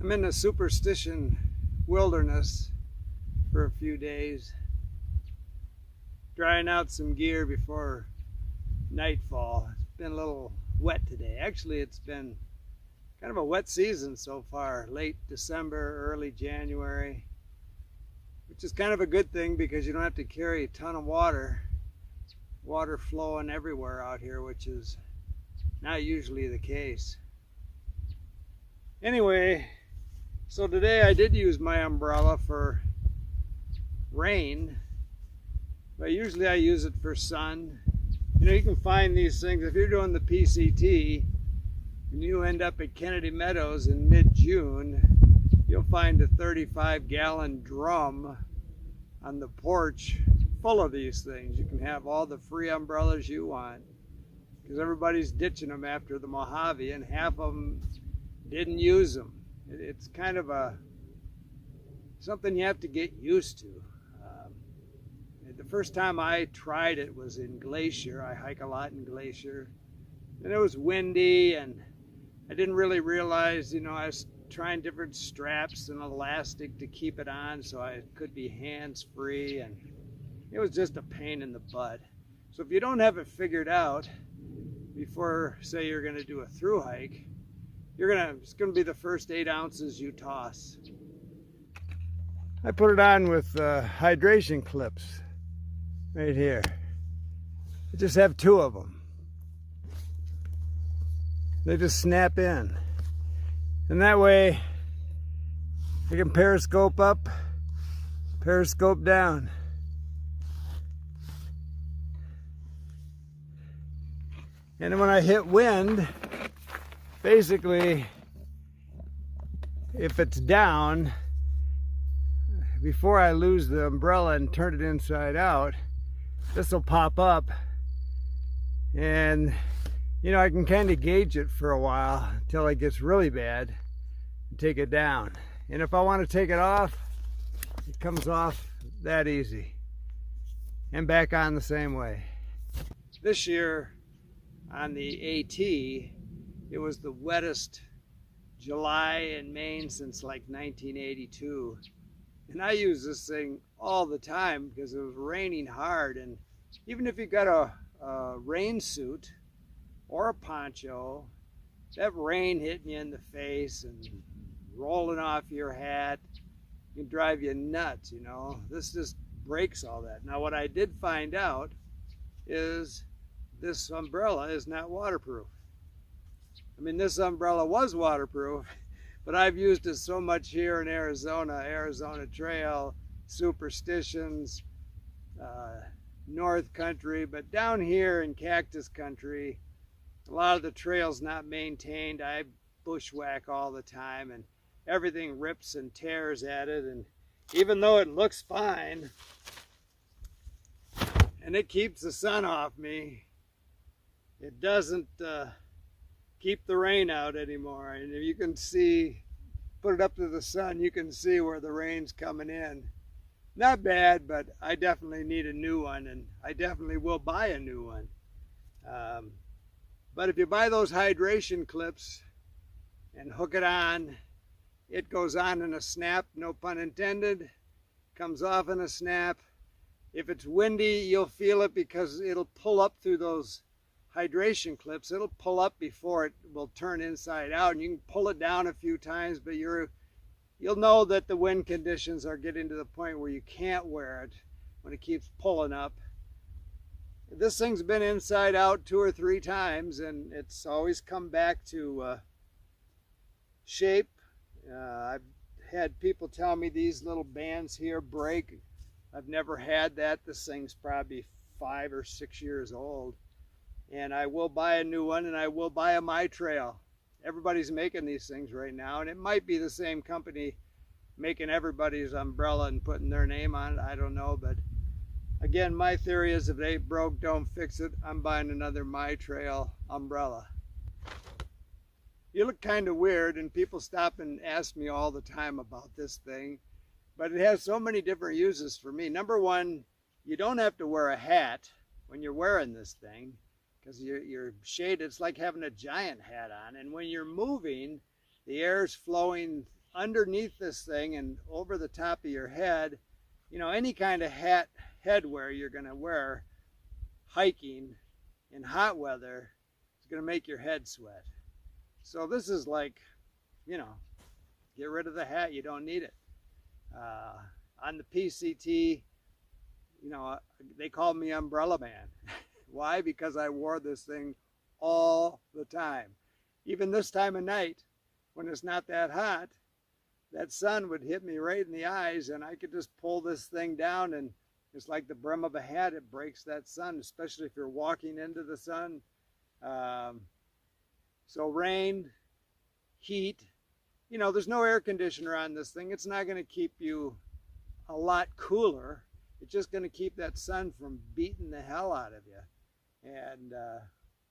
I'm in the Superstition wilderness for a few days, drying out some gear before nightfall. It's been a little wet today. Actually, it's been kind of a wet season so far, late December, early January, which is kind of a good thing because you don't have to carry a ton of water flowing everywhere out here, which is not usually the case. Anyway, so today I did use my umbrella for rain, but usually I use it for sun. You know, you can find these things if you're doing the PCT and you end up at Kennedy Meadows in mid-June, you'll find a 35-gallon drum on the porch full of these things. You can have all the free umbrellas you want because everybody's ditching them after the Mojave, and half of them didn't use them. It's kind of something you have to get used to. The first time I tried it was in Glacier. I hike a lot in Glacier, and it was windy, and I didn't really realize, I was trying different straps and elastic to keep it on so I could be hands-free, and it was just a pain in the butt. So if you don't have it figured out before, say, you're going to do a through hike, it's going to be the first 8 ounces you toss. I put it on with hydration clips right here. I just have 2 of them. They just snap in. And that way I can periscope up, periscope down. And when I hit wind, basically, if it's down, before I lose the umbrella and turn it inside out, this will pop up, and I can kind of gauge it for a while until it gets really bad and take it down. And if I want to take it off, it comes off that easy and back on the same way. This year on the AT, it was the wettest July in Maine since like 1982. And I use this thing all the time because it was raining hard. And even if you got a rain suit or a poncho, that rain hitting you in the face and rolling off your hat can drive you nuts, This just breaks all that. Now, what I did find out is this umbrella is not waterproof. I mean, this umbrella was waterproof, but I've used it so much here in Arizona Trail, Superstitions, North Country, but down here in Cactus Country, a lot of the trails not maintained. I bushwhack all the time, and everything rips and tears at it, and even though it looks fine, and it keeps the sun off me, it doesn't keep the rain out anymore. And if you can see, put it up to the sun, you can see where the rain's coming in. Not bad, but I definitely need a new one, and I definitely will buy a new one. But if you buy those hydration clips and hook it on, it goes on in a snap, no pun intended, comes off in a snap. If it's windy, you'll feel it because it'll pull up through those hydration clips. It'll pull up before it will turn inside out, and you can pull it down a few times, but you'll know that the wind conditions are getting to the point where you can't wear it when it keeps pulling up. This thing's been inside out 2 or 3 times, and it's always come back to shape. I've had people tell me these little bands here break. I've never had that. This thing's probably 5 or 6 years old. And I will buy a new one, and I will buy a My Trail. Everybody's making these things right now, and it might be the same company making everybody's umbrella and putting their name on it. I don't know, but again, my theory is if it ain't broke, don't fix it. I'm buying another My Trail umbrella. You look kind of weird, and people stop and ask me all the time about this thing, but it has so many different uses for me. Number one, you don't have to wear a hat when you're wearing this thing, because you're shaded. It's like having a giant hat on. And when you're moving, the air's flowing underneath this thing and over the top of your head, you know, any kind of headwear you're going to wear hiking in hot weather is going to make your head sweat. So this is like, you know, get rid of the hat, you don't need it. On the PCT, you know, they called me Umbrella Man. Why? Because I wore this thing all the time. Even this time of night, when it's not that hot, that sun would hit me right in the eyes and I could just pull this thing down and it's like the brim of a hat. It breaks that sun, especially if you're walking into the sun. So rain, heat, you know, there's no air conditioner on this thing. It's not going to keep you a lot cooler. It's just going to keep that sun from beating the hell out of you. And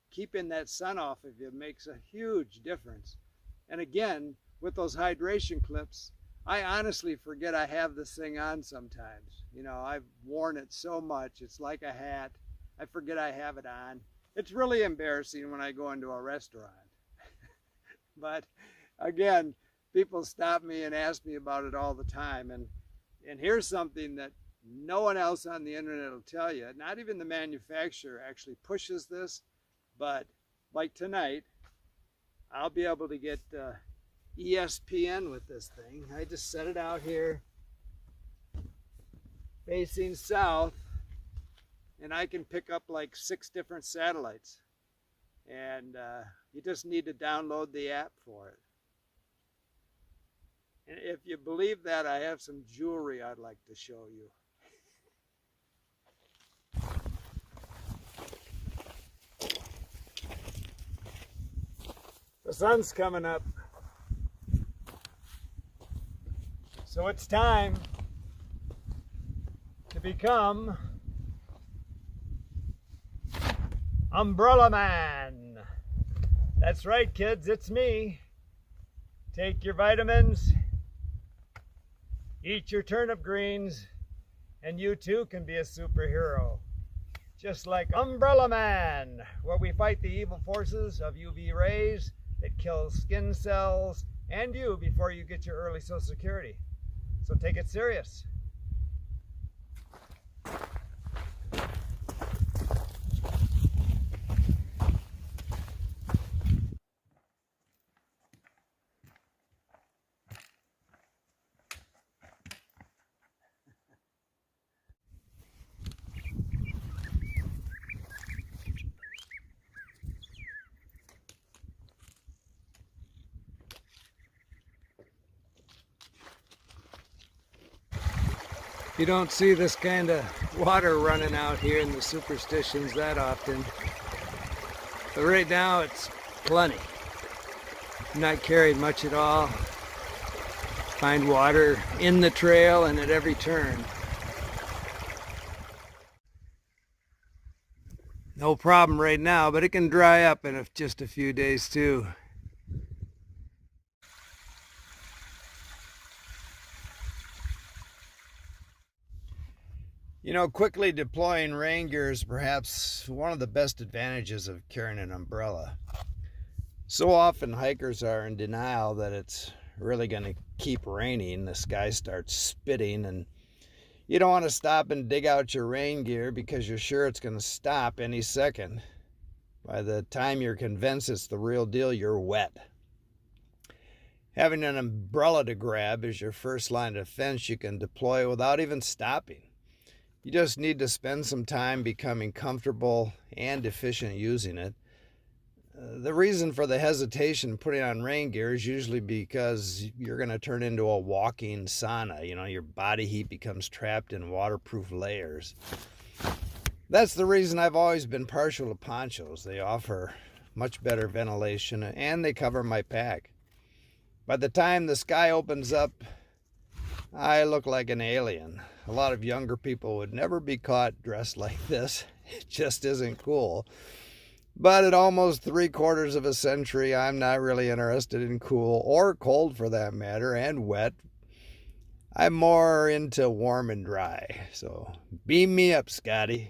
keeping that sun off of you makes a huge difference. And again, with those hydration clips, I honestly forget I have this thing on sometimes. You know, I've worn it so much. It's like a hat. I forget I have it on. It's really embarrassing when I go into a restaurant. But again, people stop me and ask me about it all the time. And here's something that no one else on the internet will tell you. Not even the manufacturer actually pushes this. But like tonight, I'll be able to get ESPN with this thing. I just set it out here facing south and I can pick up like 6 different satellites, and you just need to download the app for it. And if you believe that, I have some jewelry I'd like to show you. The sun's coming up. So it's time to become Umbrella Man. That's right, kids, it's me. Take your vitamins, eat your turnip greens, and you too can be a superhero. Just like Umbrella Man, where we fight the evil forces of UV rays that kill skin cells and you before you get your early Social Security. So take it serious. You don't see this kind of water running out here in the superstitions that often. But right now it's plenty. Not carried much at all. Find water in the trail and at every turn. No problem right now, but it can dry up in just a few days too. You know, quickly deploying rain gear is perhaps one of the best advantages of carrying an umbrella. So often hikers are in denial that it's really going to keep raining. The sky starts spitting and you don't want to stop and dig out your rain gear because you're sure it's going to stop any second. By the time you're convinced it's the real deal, you're wet. Having an umbrella to grab is your first line of defense you can deploy without even stopping. You just need to spend some time becoming comfortable and efficient using it. The reason for the hesitation putting on rain gear is usually because you're going to turn into a walking sauna. You know, your body heat becomes trapped in waterproof layers. That's the reason I've always been partial to ponchos. They offer much better ventilation and they cover my pack. By the time the sky opens up, I look like an alien. A lot of younger people would never be caught dressed like this. It just isn't cool. But at almost 3/4 of a century, I'm not really interested in cool or cold for that matter, and wet. I'm more into warm and dry. So beam me up, Scotty.